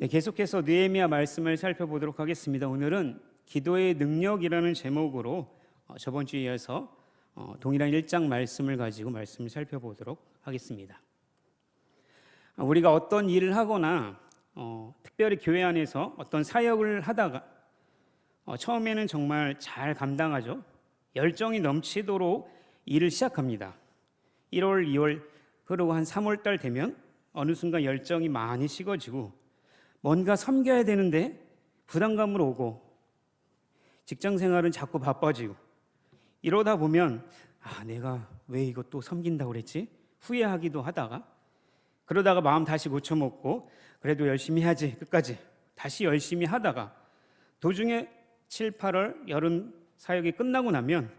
네, 계속해서 느헤미야 말씀을 살펴보도록 하겠습니다. 오늘은 기도의 능력이라는 제목으로 저번 주에 이어서 동일한 1장 말씀을 가지고 말씀을 살펴보도록 하겠습니다. 우리가 어떤 일을 하거나 특별히 교회 안에서 어떤 사역을 하다가 처음에는 정말 잘 감당하죠. 열정이 넘치도록 일을 시작합니다. 1월, 2월 그러고 한 3월 달 되면 어느 순간 열정이 많이 식어지고 뭔가 섬겨야 되는데 부담감으로 오고 직장 생활은 자꾸 바빠지고 이러다 보면 내가 왜 이거 또 섬긴다고 그랬지? 후회하기도 하다가 그러다가 마음 다시 고쳐먹고 그래도 열심히 해야지 끝까지 다시 열심히 하다가 도중에 7, 8월 여름 사역이 끝나고 나면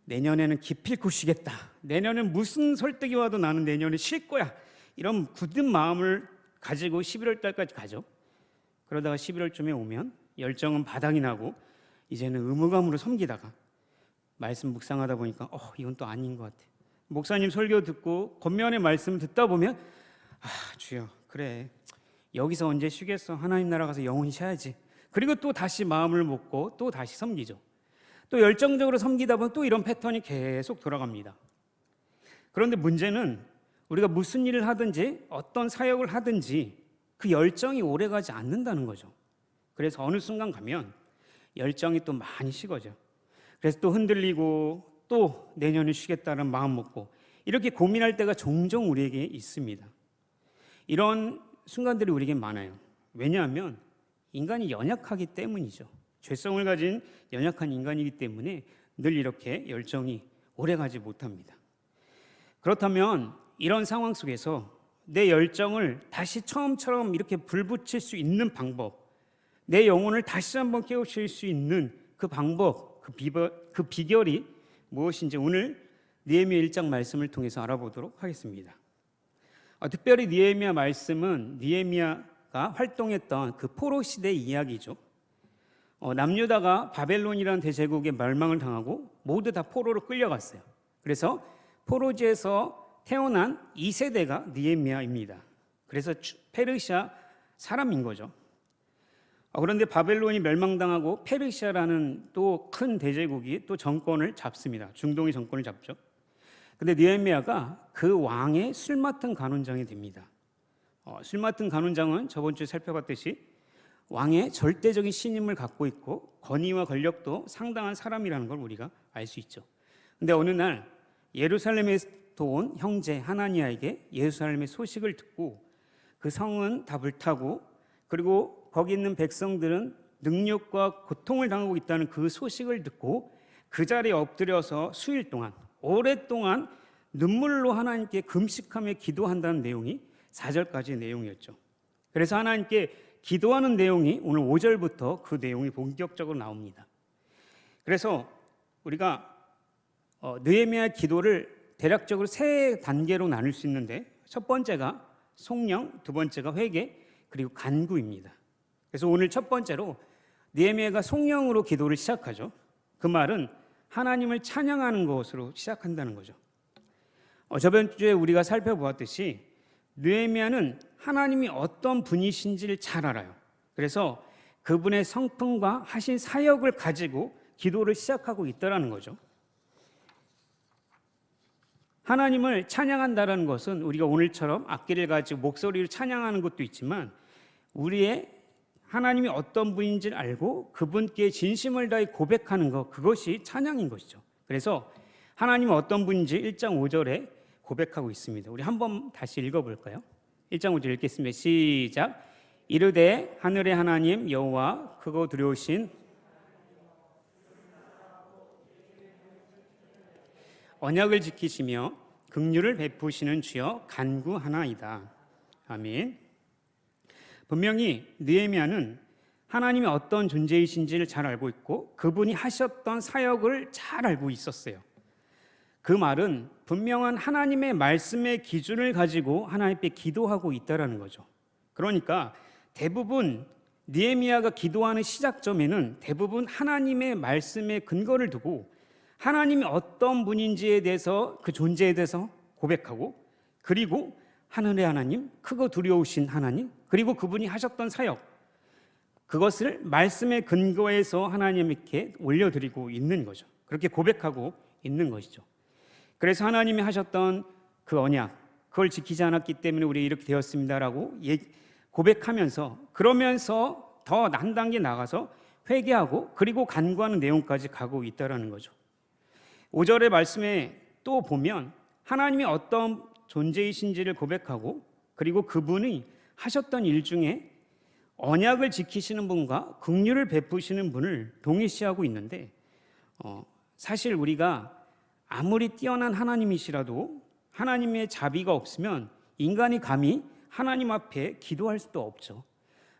내년에는 기필코 쉬겠다. 내년엔 무슨 설득이 와도 나는 내년에 쉴 거야. 이런 굳은 마음을 가지고 11월 달까지 가죠. 그러다가 11월쯤에 오면 열정은 바닥이 나고 이제는 의무감으로 섬기다가 말씀 묵상하다 보니까 이건 또 아닌 것 같아. 목사님 설교 듣고 겉면의 말씀 듣다 보면 주여 그래 여기서 언제 쉬겠어. 하나님 나라 가서 영원히 쉬어야지. 그리고 또 다시 마음을 먹고 또 다시 섬기죠. 또 열정적으로 섬기다 보면 또 이런 패턴이 계속 돌아갑니다. 그런데 문제는 우리가 무슨 일을 하든지 어떤 사역을 하든지 그 열정이 오래가지 않는다는 거죠. 그래서 어느 순간 가면 열정이 또 많이 식어져. 그래서 또 흔들리고 또 내년에 쉬겠다는 마음 먹고 이렇게 고민할 때가 종종 우리에게 있습니다. 이런 순간들이 우리에게 많아요. 왜냐하면 인간이 연약하기 때문이죠. 죄성을 가진 연약한 인간이기 때문에 늘 이렇게 열정이 오래가지 못합니다. 그렇다면 이런 상황 속에서 내 열정을 다시 처음처럼 이렇게 불붙일 수 있는 방법, 내 영혼을 다시 한번 깨우칠 수 있는 그 방법, 그 비결이 무엇인지 오늘 느헤미야 1장 말씀을 통해서 알아보도록 하겠습니다. 특별히 느헤미야 말씀은 느헤미야가 활동했던 그 포로 시대 이야기죠. 남유다가 바벨론이라는 대제국의 멸망을 당하고 모두 다 포로로 끌려갔어요. 그래서 포로지에서 태어난 2세대가 느헤미야입니다. 그래서 페르시아 사람인 거죠. 그런데 바벨론이 멸망당하고 페르시아라는 또 큰 대제국이 또 정권을 잡습니다. 중동의 정권을 잡죠. 근데 느헤미야가 그 왕의 술 맡은 간원장이 됩니다. 술 맡은 간원장은 저번 주에 살펴봤듯이 왕의 절대적인 신임을 갖고 있고 권위와 권력도 상당한 사람이라는 걸 우리가 알 수 있죠. 근데 어느 날 예루살렘에서 온 형제 하나니아에게 예루살렘의 소식을 듣고 그 성은 다 불타고 그리고 거기 있는 백성들은 능력과 고통을 당하고 있다는 그 소식을 듣고 그 자리에 엎드려서 수일 동안 오랫동안 눈물로 하나님께 금식하며 기도한다는 내용이 4절까지의 내용이었죠. 그래서 하나님께 기도하는 내용이 오늘 5절부터 그 내용이 본격적으로 나옵니다. 그래서 우리가 느헤미야 기도를 대략적으로 3단계로 나눌 수 있는데 첫 번째가 속령, 두 번째가 회개, 그리고 간구입니다. 그래서 오늘 첫 번째로 느헤미야가 속령으로 기도를 시작하죠. 그 말은 하나님을 찬양하는 것으로 시작한다는 거죠. 저번 주에 우리가 살펴보았듯이 느헤미야는 하나님이 어떤 분이신지를 잘 알아요. 그래서 그분의 성품과 하신 사역을 가지고 기도를 시작하고 있다는 거죠. 하나님을 찬양한다는 것은 우리가 오늘처럼 악기를 가지고 목소리로 찬양하는 것도 있지만 우리의 하나님이 어떤 분인지를 알고 그분께 진심을 다해 고백하는 것, 그것이 찬양인 것이죠. 그래서 하나님이 어떤 분인지 1장 5절에 고백하고 있습니다. 우리 한번 다시 읽어볼까요? 1장 5절 읽겠습니다. 시작. 이르되 하늘의 하나님 여호와 크고 두려우신 언약을 지키시며 긍휼을 베푸시는 주여 간구하나이다. 아멘. 분명히 느헤미야는 하나님이 어떤 존재이신지를 잘 알고 있고 그분이 하셨던 사역을 잘 알고 있었어요. 그 말은 분명한 하나님의 말씀의 기준을 가지고 하나님께 기도하고 있다는 거죠. 그러니까 대부분 느헤미야가 기도하는 시작점에는 대부분 하나님의 말씀에 근거를 두고 하나님이 어떤 분인지에 대해서 그 존재에 대해서 고백하고 그리고 하늘의 하나님, 크고 두려우신 하나님, 그리고 그분이 하셨던 사역, 그것을 말씀의 근거에서 하나님께 올려드리고 있는 거죠. 그렇게 고백하고 있는 것이죠. 그래서 하나님이 하셨던 그 언약, 그걸 지키지 않았기 때문에 우리 이렇게 되었습니다라고 고백하면서, 그러면서 더 난 단계 나가서 회개하고 그리고 간구하는 내용까지 가고 있다는 거죠. 5절의 말씀에 또 보면 하나님이 어떤 존재이신지를 고백하고, 그리고 그분이 하셨던 일 중에 언약을 지키시는 분과 긍휼을 베푸시는 분을 동일시하고 있는데, 사실 우리가 아무리 뛰어난 하나님이시라도 하나님의 자비가 없으면 인간이 감히 하나님 앞에 기도할 수도 없죠.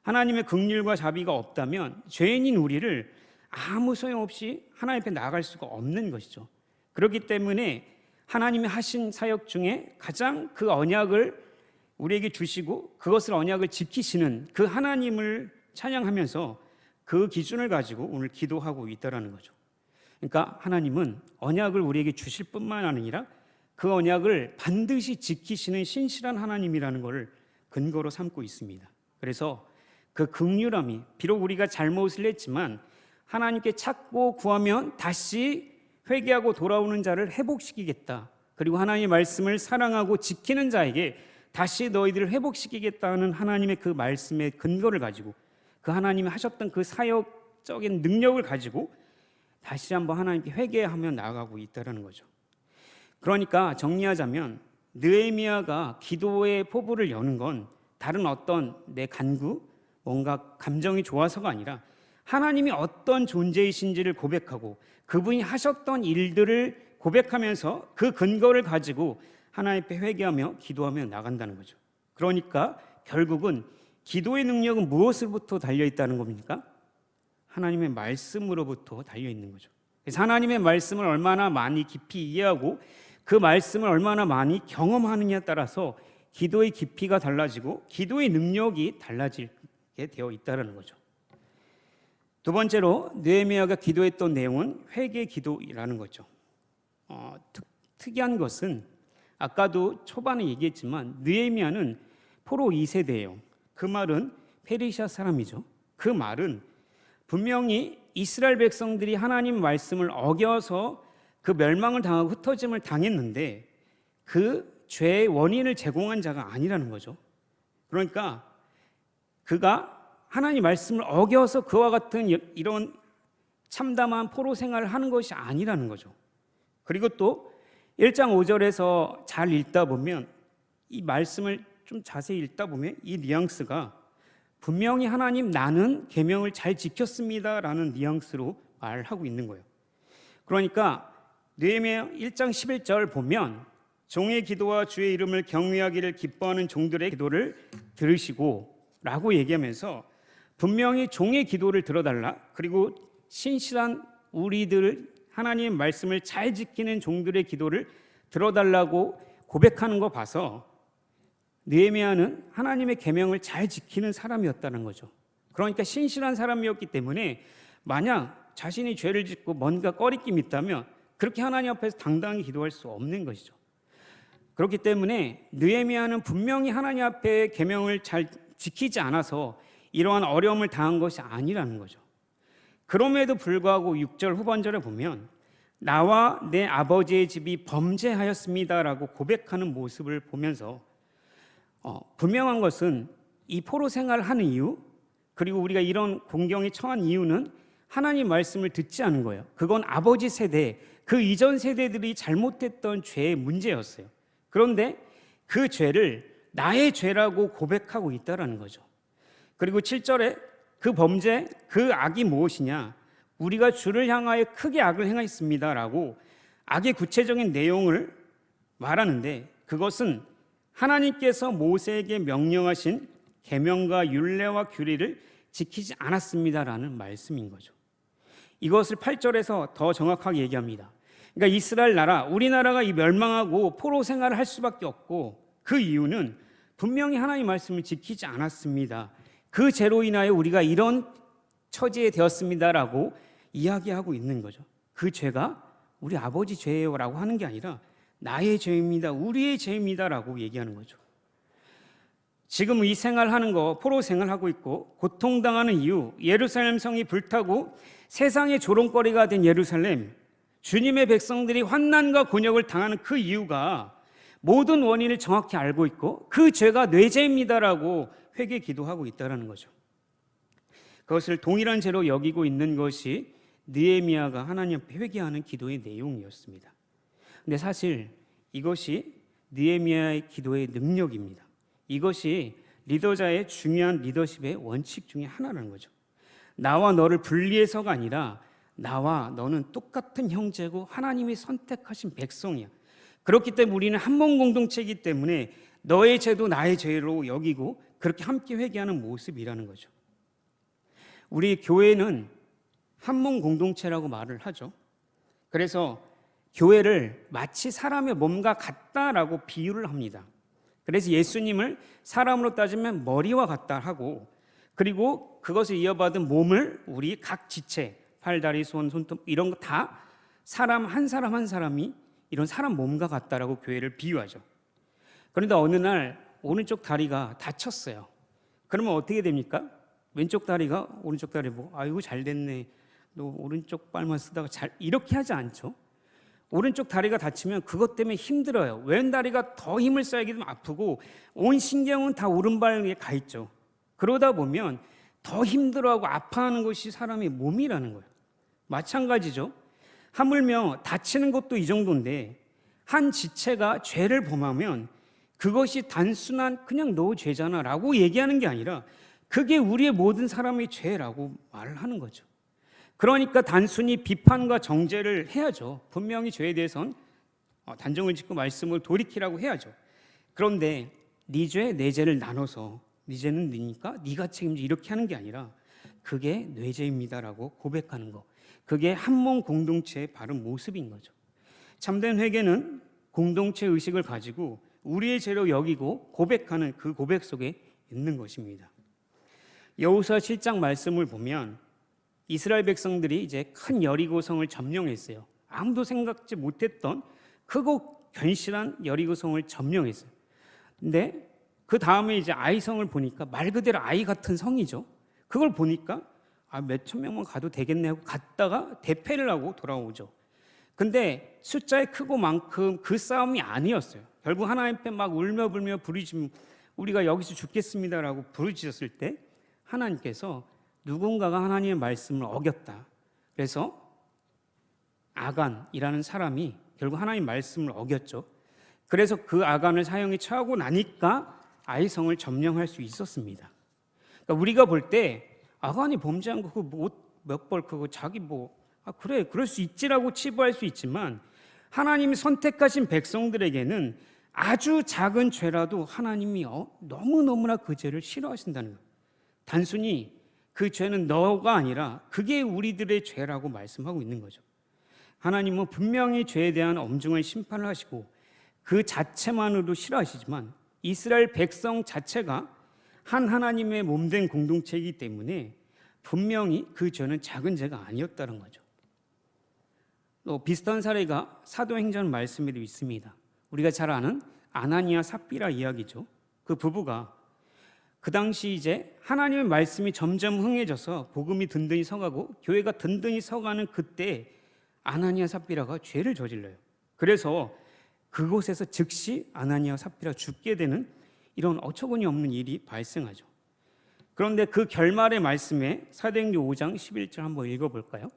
하나님의 긍휼과 자비가 없다면 죄인인 우리를 아무 소용없이 하나님 앞에 나아갈 수가 없는 것이죠. 그렇기 때문에 하나님이 하신 사역 중에 가장 그 언약을 우리에게 주시고 그것을 언약을 지키시는 그 하나님을 찬양하면서 그 기준을 가지고 오늘 기도하고 있다는 거죠. 그러니까 하나님은 언약을 우리에게 주실 뿐만 아니라 그 언약을 반드시 지키시는 신실한 하나님이라는 것을 근거로 삼고 있습니다. 그래서 그 긍휼함이, 비록 우리가 잘못을 했지만 하나님께 찾고 구하면 다시 회개하고 돌아오는 자를 회복시키겠다, 그리고 하나님의 말씀을 사랑하고 지키는 자에게 다시 너희들을 회복시키겠다는 하나님의 그 말씀의 근거를 가지고, 그 하나님이 하셨던 그 사역적인 능력을 가지고 다시 한번 하나님께 회개하며 나아가고 있다는 거죠. 그러니까 정리하자면 느헤미야가 기도의 포부를 여는 건 다른 어떤 내 간구, 뭔가 감정이 좋아서가 아니라 하나님이 어떤 존재이신지를 고백하고 그분이 하셨던 일들을 고백하면서 그 근거를 가지고 하나님 앞에 회개하며 기도하며 나간다는 거죠. 그러니까 결국은 기도의 능력은 무엇으로부터 달려있다는 겁니까? 하나님의 말씀으로부터 달려있는 거죠. 그래서 하나님의 말씀을 얼마나 많이 깊이 이해하고 그 말씀을 얼마나 많이 경험하느냐에 따라서 기도의 깊이가 달라지고 기도의 능력이 달라지게 되어 있다는 거죠. 두 번째로 느헤미야가 기도했던 내용은 회개 기도라는 거죠. 특이한 것은 아까도 초반에 얘기했지만 느헤미야는 포로 2세대예요. 그 말은 페르시아 사람이죠. 그 말은 분명히 이스라엘 백성들이 하나님 말씀을 어겨서 그 멸망을 당하고 흩어짐을 당했는데 그 죄의 원인을 제공한 자가 아니라는 거죠. 그러니까 그가 하나님 말씀을 어겨서 그와 같은 이런 참담한 포로 생활을 하는 것이 아니라는 거죠. 그리고 또 1장 5절에서 잘 읽다 보면, 이 말씀을 좀 자세히 읽다 보면 이 뉘앙스가 분명히 하나님 나는 계명을 잘 지켰습니다라는 뉘앙스로 말하고 있는 거예요. 그러니까 느헤미야 1장 11절 보면 종의 기도와 주의 이름을 경외하기를 기뻐하는 종들의 기도를 들으시고 라고 얘기하면서 분명히 종의 기도를 들어달라, 그리고 신실한 우리들 하나님의 말씀을 잘 지키는 종들의 기도를 들어달라고 고백하는 거 봐서 느헤미야는 하나님의 계명을 잘 지키는 사람이었다는 거죠. 그러니까 신실한 사람이었기 때문에 만약 자신이 죄를 짓고 뭔가 꺼리낌이 있다면 그렇게 하나님 앞에서 당당히 기도할 수 없는 것이죠. 그렇기 때문에 느헤미야는 분명히 하나님 앞에 계명을 잘 지키지 않아서 이러한 어려움을 당한 것이 아니라는 거죠. 그럼에도 불구하고 6절 후반절에 보면 나와 내 아버지의 집이 범죄하였습니다라고 고백하는 모습을 보면서 분명한 것은 이 포로 생활을 하는 이유, 그리고 우리가 이런 공경에 처한 이유는 하나님 말씀을 듣지 않은 거예요. 그건 아버지 세대, 그 이전 세대들이 잘못했던 죄의 문제였어요. 그런데 그 죄를 나의 죄라고 고백하고 있다는 거죠. 그리고 7절에 그 범죄, 그 악이 무엇이냐, 우리가 주를 향하여 크게 악을 행하였습니다라고 악의 구체적인 내용을 말하는데, 그것은 하나님께서 모세에게 명령하신 계명과 율례와 규례를 지키지 않았습니다라는 말씀인 거죠. 이것을 8절에서 더 정확하게 얘기합니다. 그러니까 이스라엘 나라, 우리나라가 이 멸망하고 포로 생활을 할 수밖에 없고 그 이유는 분명히 하나님 말씀을 지키지 않았습니다. 그 죄로 인하여 우리가 이런 처지에 되었습니다라고 이야기하고 있는 거죠. 그 죄가 우리 아버지 죄예요라고 하는 게 아니라 나의 죄입니다, 우리의 죄입니다라고 얘기하는 거죠. 지금 이 생활하는 거 포로 생활하고 있고 고통당하는 이유, 예루살렘 성이 불타고 세상의 조롱거리가 된 예루살렘, 주님의 백성들이 환난과 곤욕을 당하는 그 이유가 모든 원인을 정확히 알고 있고 그 죄가 뇌죄입니다라고 회개 기도하고 있다는 거죠. 그것을 동일한 죄로 여기고 있는 것이 느헤미야가 하나님 앞에 회개하는 기도의 내용이었습니다. 근데 사실 이것이 느헤미야의 기도의 능력입니다. 이것이 리더자의 중요한 리더십의 원칙 중에 하나라는 거죠. 나와 너를 분리해서가 아니라 나와 너는 똑같은 형제고 하나님이 선택하신 백성이야. 그렇기 때문에 우리는 한 몸 공동체이기 때문에 너의 죄도 나의 죄로 여기고 그렇게 함께 회개하는 모습이라는 거죠. 우리 교회는 한 몸 공동체라고 말을 하죠. 그래서 교회를 마치 사람의 몸과 같다라고 비유를 합니다. 그래서 예수님을 사람으로 따지면 머리와 같다 하고, 그리고 그것을 이어받은 몸을 우리 각 지체, 팔, 다리, 손, 손톱 이런 거 다 사람 한 사람이 이런 사람 몸과 같다라고 교회를 비유하죠. 그런데 어느 날 오른쪽 다리가 다쳤어요. 그러면 어떻게 됩니까? 왼쪽 다리가 오른쪽 다리 보고 아이고 잘 됐네. 너 오른쪽 발만 쓰다가 잘 이렇게 하지 않죠. 오른쪽 다리가 다치면 그것 때문에 힘들어요. 왼 다리가 더 힘을 써야기 때문에 아프고 온 신경은 다 오른발에 가 있죠. 그러다 보면 더 힘들어하고 아파하는 것이 사람의 몸이라는 거예요. 마찬가지죠. 하물며 다치는 것도 이 정도인데 한 지체가 죄를 범하면 그것이 단순한 그냥 너 죄잖아 라고 얘기하는 게 아니라 그게 우리의 모든 사람의 죄라고 말을 하는 거죠. 그러니까 단순히 비판과 정죄를 해야죠. 분명히 죄에 대해서는 단정을 짓고 말씀을 돌이키라고 해야죠. 그런데 네 죄, 내 죄를 나눠서 네 죄는 네니까 네가 책임져 이렇게 하는 게 아니라 그게 내 죄입니다라고 고백하는 거. 그게 한몸 공동체의 바른 모습인 거죠. 참된 회개는 공동체 의식을 가지고 우리의 죄로 여기고 고백하는 그 고백 속에 있는 것입니다. 여호수아 7장 말씀을 보면 이스라엘 백성들이 이제 큰 여리고성을 점령했어요. 아무도 생각지 못했던 크고 견실한 여리고성을 점령했어요. 근데 그 다음에 이제 아이성을 보니까 말 그대로 아이 같은 성이죠. 그걸 보니까 몇천 명만 가도 되겠네 하고 갔다가 대패를 하고 돌아오죠. 근데 숫자의 크고 만큼 그 싸움이 아니었어요. 결국 하나님 앞에 막 울며 불며 부르짖으면 우리가 여기서 죽겠습니다라고 부르짖었을 때 하나님께서 누군가가 하나님의 말씀을 어겼다. 그래서 아간이라는 사람이 결국 하나님의 말씀을 어겼죠. 그래서 그 아간을 사형에 처하고 나니까 아이성을 점령할 수 있었습니다. 그러니까 우리가 볼 때 아간이 범죄한 거 그 옷 몇 벌 크고 자기 그래 그럴 수 있지라고 치부할 수 있지만 하나님이 선택하신 백성들에게는 아주 작은 죄라도 하나님이 너무너무나 그 죄를 싫어하신다는 거예요. 단순히 그 죄는 너가 아니라 그게 우리들의 죄라고 말씀하고 있는 거죠. 하나님은 분명히 죄에 대한 엄중한 심판을 하시고 그 자체만으로도 싫어하시지만 이스라엘 백성 자체가 한 하나님의 몸된 공동체이기 때문에 분명히 그 죄는 작은 죄가 아니었다는 거죠. 또 비슷한 사례가 사도행전 말씀에도 있습니다. 우리가 잘 아는 아나니아 삽비라 이야기죠. 그 부부가 그 당시 이제 하나님의 말씀이 점점 흥해져서 복음이 든든히 서가고 교회가 든든히 서가는 그때 아나니아 삽비라가 죄를 저질러요. 그래서 그곳에서 즉시 아나니아 삽비라 죽게 되는 이런 어처구니 없는 일이 발생하죠. 그런데 그 결말의 말씀에 사도행전 5장 11절 한번 읽어볼까요?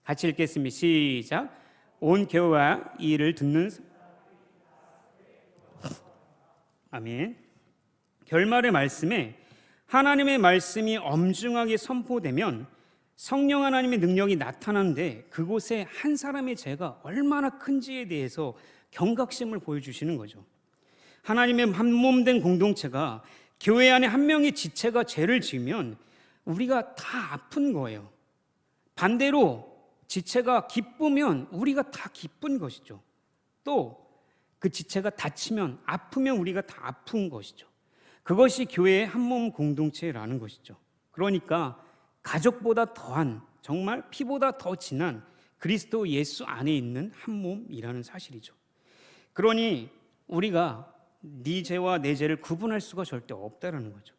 같이 읽겠습니다. 시작. 온 교회와 이 일을 듣는 아멘. 결말의 말씀에 하나님의 말씀이 엄중하게 선포되면 성령 하나님의 능력이 나타나는데 그곳에 한 사람의 죄가 얼마나 큰지에 대해서 경각심을 보여주시는 거죠. 하나님의 한 몸된 공동체가 교회 안에 한 명의 지체가 죄를 지으면 우리가 다 아픈 거예요. 반대로 지체가 기쁘면 우리가 다 기쁜 것이죠. 또 그 지체가 다치면 아프면 우리가 다 아픈 것이죠. 그것이 교회의 한 몸 공동체라는 것이죠. 그러니까 가족보다 더한 정말 피보다 더 진한 그리스도 예수 안에 있는 한 몸이라는 사실이죠. 그러니 우리가 네 죄와 내 죄를 구분할 수가 절대 없다라는 거죠.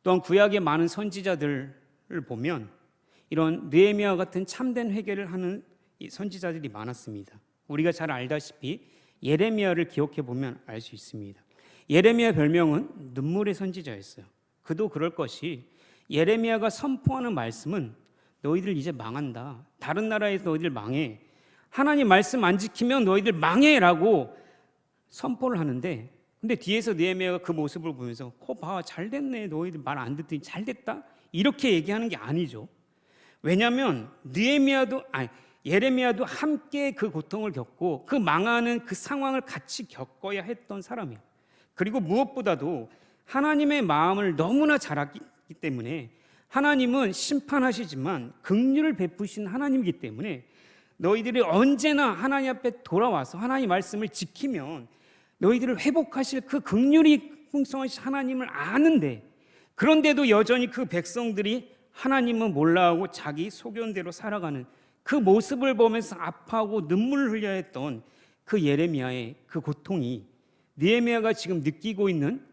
또한 구약의 많은 선지자들을 보면 이런 느헤미야 같은 참된 회개를 하는 이 선지자들이 많았습니다. 우리가 잘 알다시피 예레미야를 기억해 보면 알 수 있습니다. 예레미야 별명은 눈물의 선지자였어요. 그도 그럴 것이 예레미야가 선포하는 말씀은 너희들 이제 망한다. 다른 나라에서 너희들 망해. 하나님 말씀 안 지키면 너희들 망해라고 선포를 하는데, 근데 뒤에서 느헤미야가 그 모습을 보면서 봐, 잘 됐네. 너희들 말 안 듣더니 잘 됐다. 이렇게 얘기하는 게 아니죠. 왜냐하면 예레미야도 함께 그 고통을 겪고 그 망하는 그 상황을 같이 겪어야 했던 사람이에요. 그리고 무엇보다도 하나님의 마음을 너무나 잘 알기 때문에 하나님은 심판하시지만 긍휼을 베푸신 하나님이기 때문에 너희들이 언제나 하나님 앞에 돌아와서 하나님 말씀을 지키면 너희들을 회복하실 그 긍휼이 풍성하신 하나님을 아는데, 그런데도 여전히 그 백성들이 하나님은 몰라하고 자기 소견대로 살아가는 그 모습을 보면서 아파하고 눈물을 흘려야 했던 그 예레미야의 그 고통이 느헤미야가 지금 느끼고 있는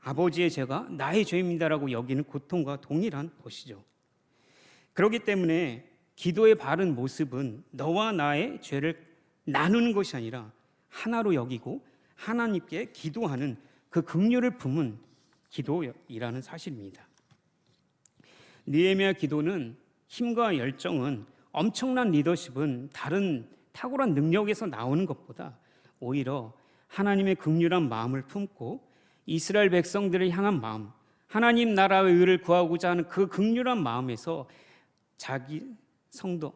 아버지의 죄가 나의 죄입니다라고 여기는 고통과 동일한 것이죠. 그렇기 때문에 기도의 바른 모습은 너와 나의 죄를 나누는 것이 아니라 하나로 여기고 하나님께 기도하는 그 긍휼을 품은 기도이라는 사실입니다. 느헤미야 기도는 힘과 열정은 엄청난 리더십은 다른 탁월한 능력에서 나오는 것보다 오히려 하나님의 긍휼한 마음을 품고 이스라엘 백성들을 향한 마음, 하나님 나라의 의를 구하고자 하는 그 긍휼한 마음에서 자기 성도,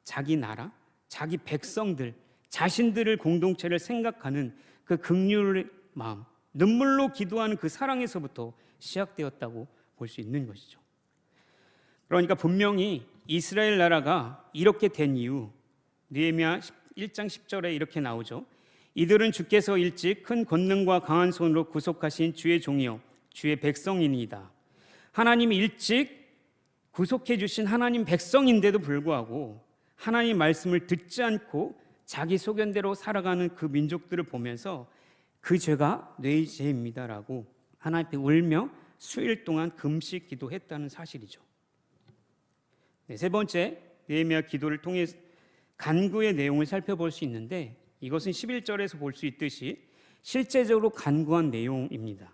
자기 나라, 자기 백성들, 자신들을 공동체를 생각하는 그 긍휼의 마음, 눈물로 기도하는 그 사랑에서부터 시작되었다고 볼 수 있는 것이죠. 그러니까 분명히 이스라엘 나라가 이렇게 된 이유, 느헤미야 1장 10절에 이렇게 나오죠. 이들은 주께서 일찍 큰 권능과 강한 손으로 구속하신 주의 종이요 주의 백성이니이다. 하나님이 일찍 구속해 주신 하나님 백성인데도 불구하고 하나님 말씀을 듣지 않고 자기 소견대로 살아가는 그 민족들을 보면서 그 죄가 내 죄입니다라고 하나님 앞에 울며 수일 동안 금식 기도했다는 사실이죠. 세 번째, 느헤미야 기도를 통해 간구의 내용을 살펴볼 수 있는데, 이것은 11절에서 볼 수 있듯이 실제적으로 간구한 내용입니다.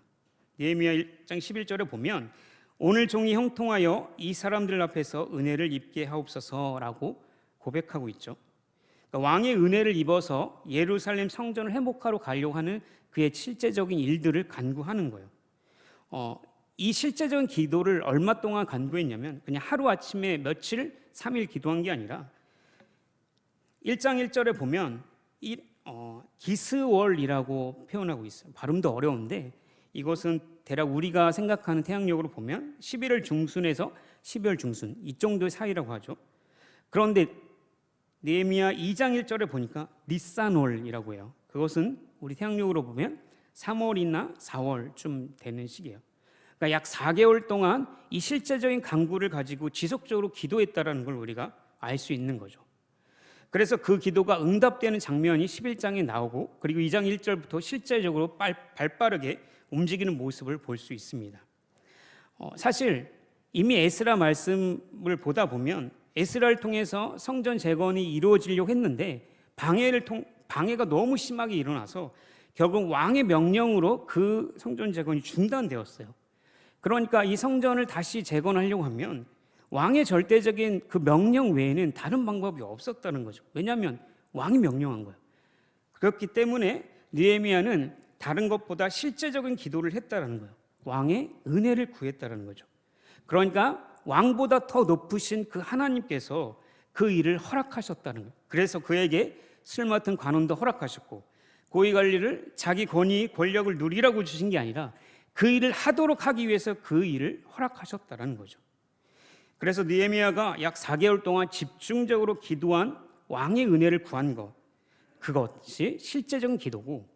느헤미야 1장 11절에 보면 오늘 종이 형통하여 이 사람들 앞에서 은혜를 입게 하옵소서라고 고백하고 있죠. 그러니까 왕의 은혜를 입어서 예루살렘 성전을 회복하러 가려고 하는 그의 실제적인 일들을 간구하는 거예요. 이 실제적인 기도를 얼마 동안 간구했냐면 그냥 하루아침에 며칠 3일 기도한 게 아니라 1장 1절에 보면 기스월이라고 표현하고 있어요. 발음도 어려운데 이것은 대략 우리가 생각하는 태양력으로 보면 11월 중순에서 12월 중순 이 정도의 사이라고 하죠. 그런데 느헤미야 2장 1절에 보니까 니산월이라고 해요. 그것은 우리 태양력으로 보면 3월이나 4월쯤 되는 시기예요. 그러니까 약 4개월 동안 이 실제적인 간구를 가지고 지속적으로 기도했다라는 걸 우리가 알 수 있는 거죠. 그래서 그 기도가 응답되는 장면이 11장에 나오고, 그리고 2장 1절부터 실제적으로 발빠르게 움직이는 모습을 볼 수 있습니다. 사실 이미 에스라 말씀을 보다 보면 에스라를 통해서 성전 재건이 이루어지려고 했는데 방해가 너무 심하게 일어나서 결국 왕의 명령으로 그 성전 재건이 중단되었어요. 그러니까 이 성전을 다시 재건하려고 하면 왕의 절대적인 그 명령 외에는 다른 방법이 없었다는 거죠. 왜냐하면 왕이 명령한 거예요. 그렇기 때문에 느헤미야는 다른 것보다 실제적인 기도를 했다는 거예요. 왕의 은혜를 구했다는 거죠. 그러니까 왕보다 더 높으신 그 하나님께서 그 일을 허락하셨다는 거예요. 그래서 그에게 술 맡은 관원도 허락하셨고 고위관리를 자기 권위, 권력을 누리라고 주신 게 아니라 그 일을 하도록 하기 위해서 그 일을 허락하셨다는 거죠. 그래서 느헤미야가 약 4개월 동안 집중적으로 기도한 왕의 은혜를 구한 것, 그것이 실제적인 기도고,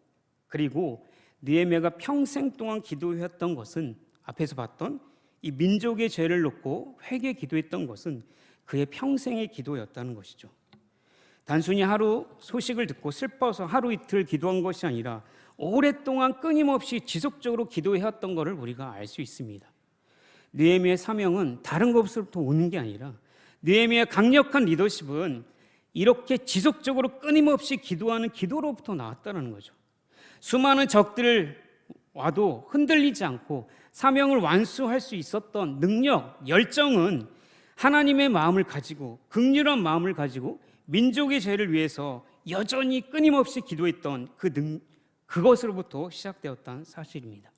그리고 느헤미야가 평생 동안 기도했던 것은 앞에서 봤던 이 민족의 죄를 놓고 회개 기도했던 것은 그의 평생의 기도였다는 것이죠. 단순히 하루 소식을 듣고 슬퍼서 하루 이틀 기도한 것이 아니라 오랫동안 끊임없이 지속적으로 기도해왔던 것을 우리가 알 수 있습니다. 느헤미야의 사명은 다른 것으로부터 오는 게 아니라 느헤미야의 강력한 리더십은 이렇게 지속적으로 끊임없이 기도하는 기도로부터 나왔다는 거죠. 수많은 적들 와도 흔들리지 않고 사명을 완수할 수 있었던 능력, 열정은 하나님의 마음을 가지고 긍휼한 마음을 가지고 민족의 죄를 위해서 여전히 끊임없이 기도했던 그것으로부터 시작되었다는 사실입니다.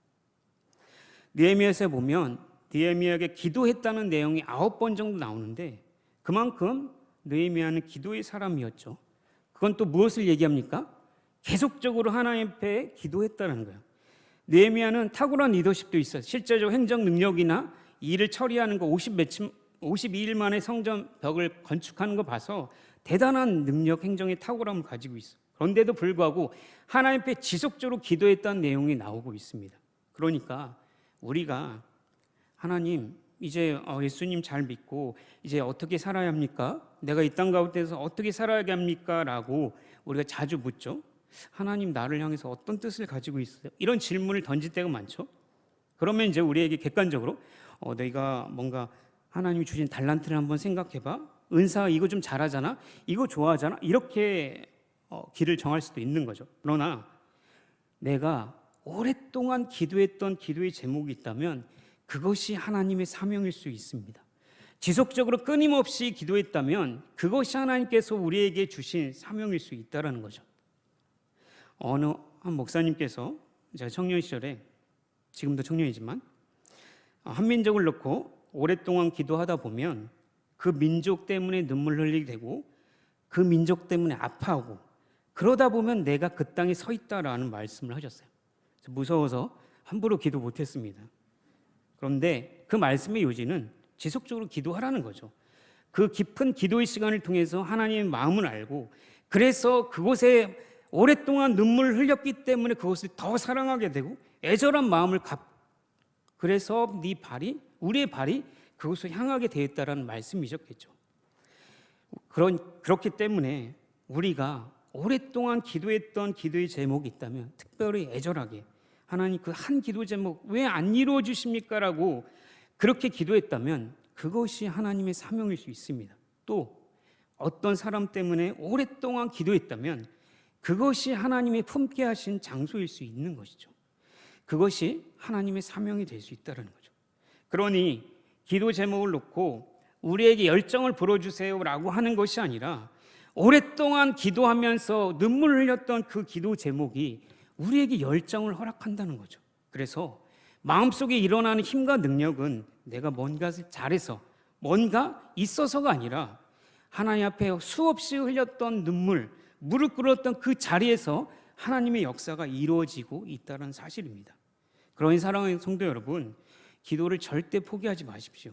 느헤미야서에 보면 느헤미야에게 기도했다는 내용이 9번 정도 나오는데 그만큼 느헤미야는 기도의 사람이었죠. 그건 또 무엇을 얘기합니까? 계속적으로 하나님 앞에 기도했다는 거예요. 느헤미야는 탁월한 리더십도 있어요. 실제적으로 행정 능력이나 일을 처리하는 거 52일 만에 성전 벽을 건축하는 거 봐서 대단한 능력, 행정의 탁월함을 가지고 있어요. 그런데도 불구하고 하나님 앞에 지속적으로 기도했다는 내용이 나오고 있습니다. 그러니까 우리가 하나님 이제 예수님 잘 믿고 이제 어떻게 살아야 합니까? 내가 이 땅 가운데서 어떻게 살아야 합니까? 라고 우리가 자주 묻죠. 하나님 나를 향해서 어떤 뜻을 가지고 있어요? 이런 질문을 던질 때가 많죠. 그러면 이제 우리에게 객관적으로 너희가 뭔가 하나님이 주신 달란트를 한번 생각해봐. 은사 이거 좀 잘하잖아. 이거 좋아하잖아. 이렇게 길을 정할 수도 있는 거죠. 그러나 내가 오랫동안 기도했던 기도의 제목이 있다면 그것이 하나님의 사명일 수 있습니다. 지속적으로 끊임없이 기도했다면 그것이 하나님께서 우리에게 주신 사명일 수 있다는 거죠. 어느 한 목사님께서 제가 청년 시절에 지금도 청년이지만 한 민족을 놓고 오랫동안 기도하다 보면 그 민족 때문에 눈물 흘리게 되고 그 민족 때문에 아파하고 그러다 보면 내가 그 땅에 서 있다라는 말씀을 하셨어요. 무서워서 함부로 기도 못했습니다. 그런데 그 말씀의 요지는 지속적으로 기도하라는 거죠. 그 깊은 기도의 시간을 통해서 하나님의 마음을 알고 그래서 그곳에 오랫동안 눈물을 흘렸기 때문에 그것을 더 사랑하게 되고 애절한 마음을 그래서 우리의 발이 그곳을 향하게 되었다라는 말씀이셨겠죠. 그렇기 때문에 우리가 오랫동안 기도했던 기도의 제목이 있다면 특별히 애절하게 하나님 그 한 기도 제목 왜 안 이루어 주십니까? 라고 그렇게 기도했다면 그것이 하나님의 사명일 수 있습니다. 또 어떤 사람 때문에 오랫동안 기도했다면 그것이 하나님의 품게 하신 장소일 수 있는 것이죠. 그것이 하나님의 사명이 될 수 있다는 거죠. 그러니 기도 제목을 놓고 우리에게 열정을 불어주세요라고 하는 것이 아니라 오랫동안 기도하면서 눈물을 흘렸던 그 기도 제목이 우리에게 열정을 허락한다는 거죠. 그래서 마음속에 일어나는 힘과 능력은 내가 뭔가를 잘해서 뭔가 있어서가 아니라 하나님 앞에 수없이 흘렸던 눈물, 무릎 꿇었던 그 자리에서 하나님의 역사가 이루어지고 있다는 사실입니다. 그러니 사랑하는 성도 여러분, 기도를 절대 포기하지 마십시오.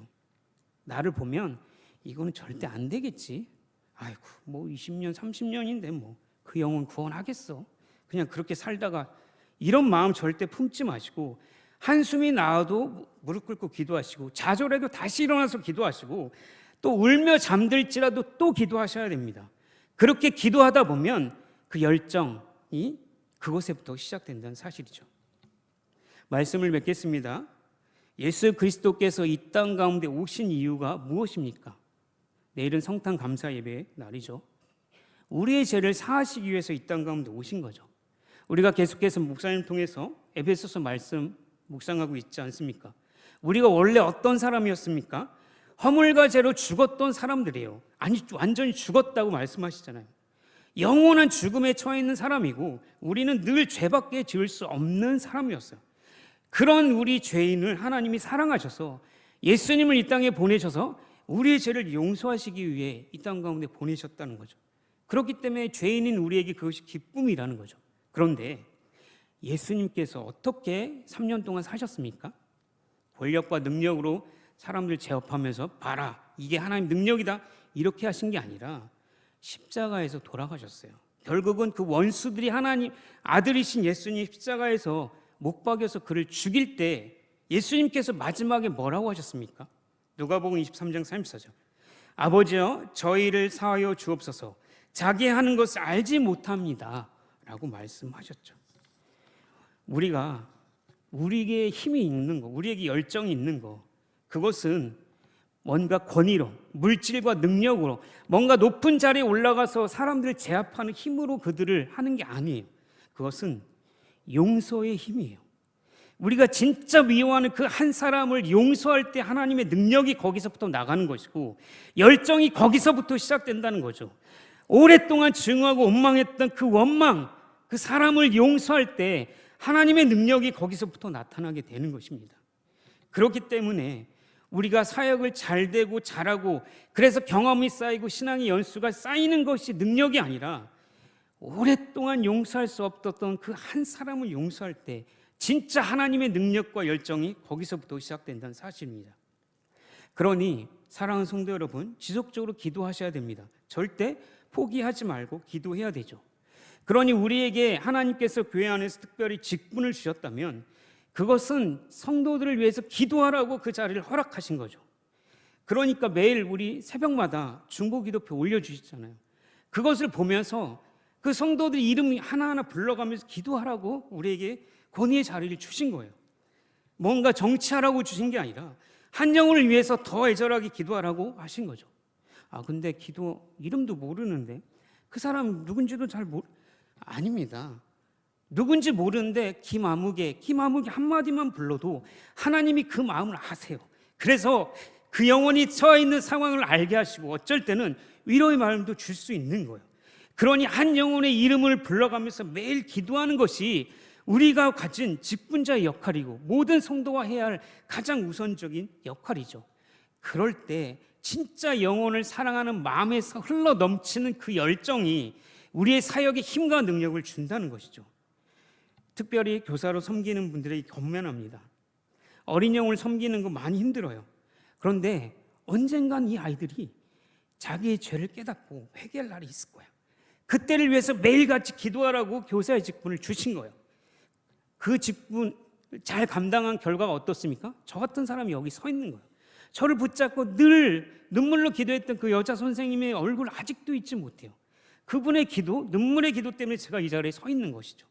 나를 보면 이거는 절대 안 되겠지. 아이고 뭐 20년 30년인데 뭐 그 영혼 구원하겠어. 그냥 그렇게 살다가 이런 마음 절대 품지 마시고 한숨이 나와도 무릎 꿇고 기도하시고 좌절해도 다시 일어나서 기도하시고 또 울며 잠들지라도 또 기도하셔야 됩니다. 그렇게 기도하다 보면 그 열정이 그곳에부터 시작된다는 사실이죠. 말씀을 맺겠습니다. 예수 그리스도께서 이 땅 가운데 오신 이유가 무엇입니까? 내일은 성탄 감사 예배 날이죠. 우리의 죄를 사하시기 위해서 이 땅 가운데 오신 거죠. 우리가 계속해서 목사님 통해서 에베소서 말씀 묵상하고 있지 않습니까? 우리가 원래 어떤 사람이었습니까? 허물과 죄로 죽었던 사람들이에요. 아니 완전히 죽었다고 말씀하시잖아요. 영원한 죽음에 처해 있는 사람이고 우리는 늘 죄밖에 지을 수 없는 사람이었어요. 그런 우리 죄인을 하나님이 사랑하셔서 예수님을 이 땅에 보내셔서 우리의 죄를 용서하시기 위해 이 땅 가운데 보내셨다는 거죠. 그렇기 때문에 죄인인 우리에게 그것이 기쁨이라는 거죠. 그런데 예수님께서 어떻게 3년 동안 사셨습니까? 권력과 능력으로 사람들 제압하면서 봐라 이게 하나님 능력이다 이렇게 하신 게 아니라 십자가에서 돌아가셨어요. 결국은 그 원수들이 하나님 아들이신 예수님 십자가에서 못 박여서 그를 죽일 때 예수님께서 마지막에 뭐라고 하셨습니까? 누가복음 23장 34절 아버지여 저희를 사하여 주옵소서 자기 하는 것을 알지 못합니다 라고 말씀하셨죠. 우리에게 힘이 있는 거, 우리에게 열정이 있는 거, 그것은 뭔가 권위로, 물질과 능력으로 뭔가 높은 자리에 올라가서 사람들을 제압하는 힘으로 그들을 하는 게 아니에요. 그것은 용서의 힘이에요. 우리가 진짜 미워하는 그 한 사람을 용서할 때 하나님의 능력이 거기서부터 나가는 것이고 열정이 거기서부터 시작된다는 거죠. 오랫동안 증오하고 원망했던 그 원망, 그 사람을 용서할 때 하나님의 능력이 거기서부터 나타나게 되는 것입니다. 그렇기 때문에 우리가 사역을 잘 되고 잘하고 그래서 경험이 쌓이고 신앙의 연수가 쌓이는 것이 능력이 아니라 오랫동안 용서할 수 없었던 그 한 사람을 용서할 때 진짜 하나님의 능력과 열정이 거기서부터 시작된다는 사실입니다. 그러니 사랑하는 성도 여러분, 지속적으로 기도하셔야 됩니다. 절대 포기하지 말고 기도해야 되죠. 그러니 우리에게 하나님께서 교회 안에서 특별히 직분을 주셨다면 그것은 성도들을 위해서 기도하라고 그 자리를 허락하신 거죠. 그러니까 매일 우리 새벽마다 중보기도표 올려주시잖아요. 그것을 보면서 그 성도들 이름 하나하나 불러가면서 기도하라고 우리에게 권위의 자리를 주신 거예요. 뭔가 정치하라고 주신 게 아니라 한 영혼을 위해서 더 애절하게 기도하라고 하신 거죠. 근데 기도 이름도 모르는데 그 사람 누군지도 아닙니다. 누군지 모르는데 김아무개 한마디만 불러도 하나님이 그 마음을 아세요. 그래서 그 영혼이 처해 있는 상황을 알게 하시고 어쩔 때는 위로의 마음도 줄 수 있는 거예요. 그러니 한 영혼의 이름을 불러가면서 매일 기도하는 것이 우리가 가진 직분자의 역할이고 모든 성도가 해야 할 가장 우선적인 역할이죠. 그럴 때 진짜 영혼을 사랑하는 마음에서 흘러 넘치는 그 열정이 우리의 사역에 힘과 능력을 준다는 것이죠. 특별히 교사로 섬기는 분들에게 권면합니다. 어린 영혼을 섬기는 거 많이 힘들어요. 그런데 언젠간 이 아이들이 자기의 죄를 깨닫고 회개할 날이 있을 거야. 그때를 위해서 매일같이 기도하라고 교사의 직분을 주신 거예요. 그 직분 잘 감당한 결과가 어떻습니까? 저 같은 사람이 여기 서 있는 거예요. 저를 붙잡고 늘 눈물로 기도했던 그 여자 선생님의 얼굴 아직도 잊지 못해요. 그분의 기도, 눈물의 기도 때문에 제가 이 자리에 서 있는 것이죠.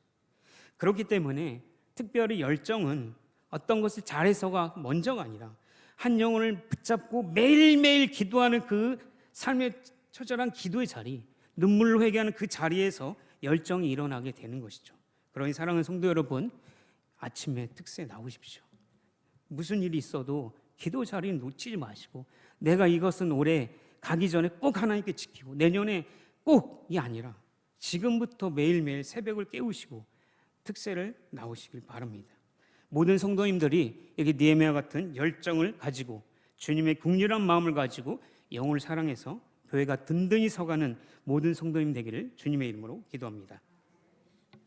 그렇기 때문에 특별히 열정은 어떤 것을 잘해서가 먼저가 아니라 한 영혼을 붙잡고 매일매일 기도하는 그 삶의 처절한 기도의 자리, 눈물로 회개하는 그 자리에서 열정이 일어나게 되는 것이죠. 그러니 사랑하는 성도 여러분, 아침에 특세에 나오십시오. 무슨 일이 있어도 기도 자리는 놓치지 마시고 내가 이것은 올해 가기 전에 꼭 하나님께 지키고 내년에 꼭이 아니라 지금부터 매일매일 새벽을 깨우시고 특세를 나오시길 바랍니다. 모든 성도님들이 여기 느헤미야 같은 열정을 가지고 주님의 긍휼한 마음을 가지고 영혼을 사랑해서 교회가 든든히 서가는 모든 성도님 되기를 주님의 이름으로 기도합니다.